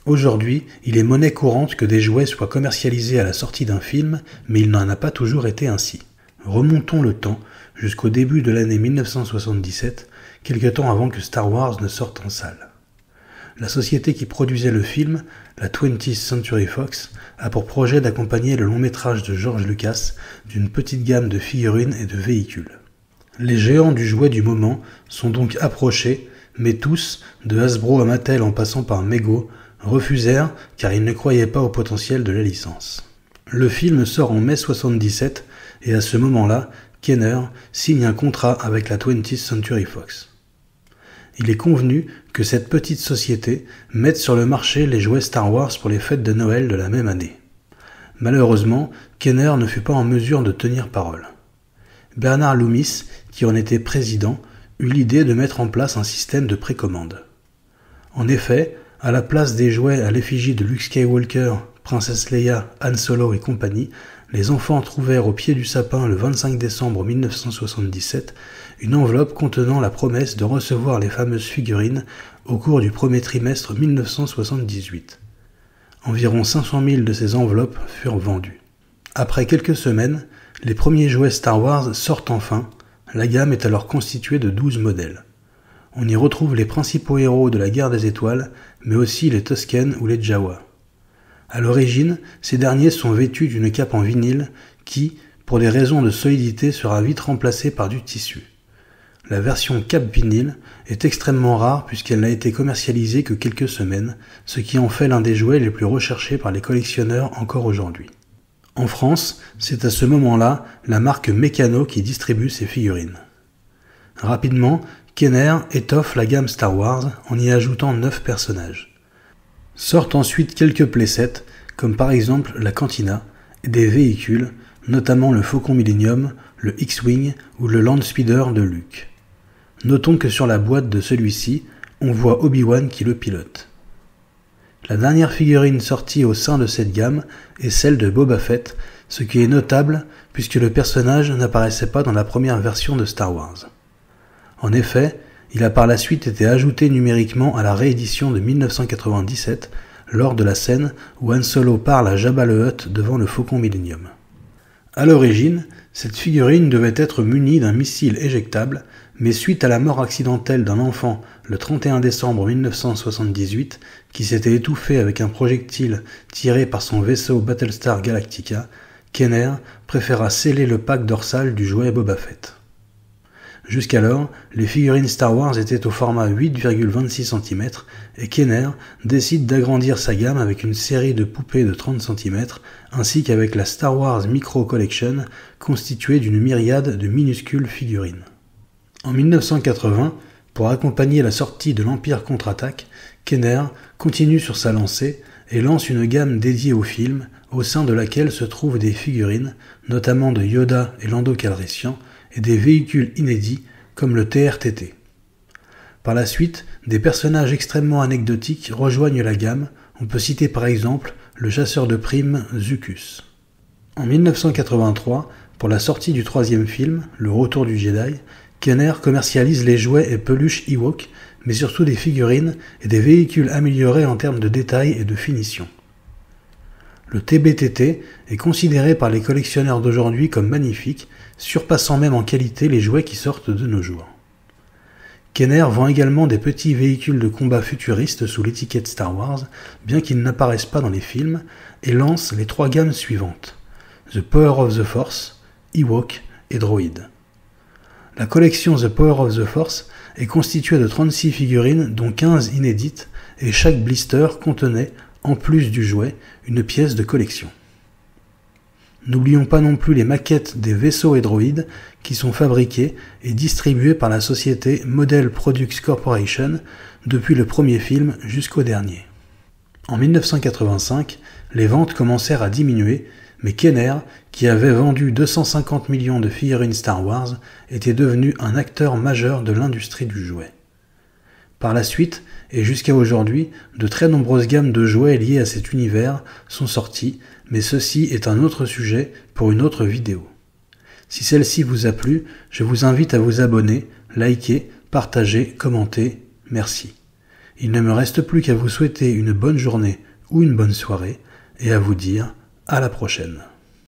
Aujourd'hui, il est monnaie courante que des jouets soient commercialisés à la sortie d'un film, mais il n'en a pas toujours été ainsi. Remontons le temps jusqu'au début de l'année 1977, quelque temps avant que Star Wars ne sorte en salle. La société qui produisait le film, la 20th Century Fox, a pour projet d'accompagner le long métrage de George Lucas d'une petite gamme de figurines et de véhicules. Les géants du jouet du moment sont donc approchés, mais tous, de Hasbro à Mattel en passant par Mego, refusèrent car ils ne croyaient pas au potentiel de la licence. Le film sort en mai 1977 et à ce moment-là, Kenner signe un contrat avec la 20th Century Fox. Il est convenu que cette petite société mette sur le marché les jouets Star Wars pour les fêtes de Noël de la même année. Malheureusement, Kenner ne fut pas en mesure de tenir parole. Bernard Loomis, qui en était président, eut l'idée de mettre en place un système de précommande. En effet, à la place des jouets à l'effigie de Luke Skywalker, Princesse Leia, Han Solo et compagnie, les enfants trouvèrent au pied du sapin le 25 décembre 1977 une enveloppe contenant la promesse de recevoir les fameuses figurines au cours du premier trimestre 1978. Environ 500 000 de ces enveloppes furent vendues. Après quelques semaines, les premiers jouets Star Wars sortent enfin. La gamme est alors constituée de 12 modèles. On y retrouve les principaux héros de la guerre des étoiles, mais aussi les Tusken ou les Jawa. À l'origine, ces derniers sont vêtus d'une cape en vinyle qui, pour des raisons de solidité, sera vite remplacée par du tissu. La version cape vinyle est extrêmement rare puisqu'elle n'a été commercialisée que quelques semaines, ce qui en fait l'un des jouets les plus recherchés par les collectionneurs encore aujourd'hui. En France, c'est à ce moment-là la marque Meccano qui distribue ces figurines. Rapidement, Kenner étoffe la gamme Star Wars en y ajoutant 9 personnages. Sortent ensuite quelques playsets, comme par exemple la Cantina, et des véhicules, notamment le Faucon Millenium, le X-Wing ou le Landspeeder de Luke. Notons que sur la boîte de celui-ci, on voit Obi-Wan qui le pilote. La dernière figurine sortie au sein de cette gamme est celle de Boba Fett, ce qui est notable puisque le personnage n'apparaissait pas dans la première version de Star Wars. En effet, il a par la suite été ajouté numériquement à la réédition de 1997 lors de la scène où Han Solo parle à Jabba le Hutt devant le Faucon Millenium. À l'origine, cette figurine devait être munie d'un missile éjectable, mais suite à la mort accidentelle d'un enfant le 31 décembre 1978 qui s'était étouffé avec un projectile tiré par son vaisseau Battlestar Galactica, Kenner préféra sceller le pack dorsal du jouet Boba Fett. Jusqu'alors, les figurines Star Wars étaient au format 8,26 cm et Kenner décide d'agrandir sa gamme avec une série de poupées de 30 cm ainsi qu'avec la Star Wars Micro Collection constituée d'une myriade de minuscules figurines. En 1980, pour accompagner la sortie de l'Empire contre-attaque, Kenner continue sur sa lancée et lance une gamme dédiée au film au sein de laquelle se trouvent des figurines, notamment de Yoda et Lando Calrissian, et des véhicules inédits comme le TRTT. Par la suite, des personnages extrêmement anecdotiques rejoignent la gamme, on peut citer par exemple le chasseur de primes Zuckuss. En 1983, pour la sortie du troisième film, Le Retour du Jedi, Kenner commercialise les jouets et peluches Ewok, mais surtout des figurines et des véhicules améliorés en termes de détail et de finition. Le TBTT est considéré par les collectionneurs d'aujourd'hui comme magnifique, surpassant même en qualité les jouets qui sortent de nos jours. Kenner vend également des petits véhicules de combat futuristes sous l'étiquette Star Wars, bien qu'ils n'apparaissent pas dans les films, et lance les 3 gammes suivantes: The Power of the Force, Ewok et Droid. La collection The Power of the Force est constituée de 36 figurines, dont 15 inédites, et chaque blister contenait, en plus du jouet, une pièce de collection. N'oublions pas non plus les maquettes des vaisseaux et droïdes qui sont fabriqués et distribués par la société Model Products Corporation depuis le premier film jusqu'au dernier. En 1985, les ventes commencèrent à diminuer, mais Kenner, qui avait vendu 250 millions de figurines Star Wars, était devenu un acteur majeur de l'industrie du jouet. Par la suite, et jusqu'à aujourd'hui, de très nombreuses gammes de jouets liés à cet univers sont sorties, mais ceci est un autre sujet pour une autre vidéo. Si celle-ci vous a plu, je vous invite à vous abonner, liker, partager, commenter. Merci. Il ne me reste plus qu'à vous souhaiter une bonne journée ou une bonne soirée et à vous dire à la prochaine.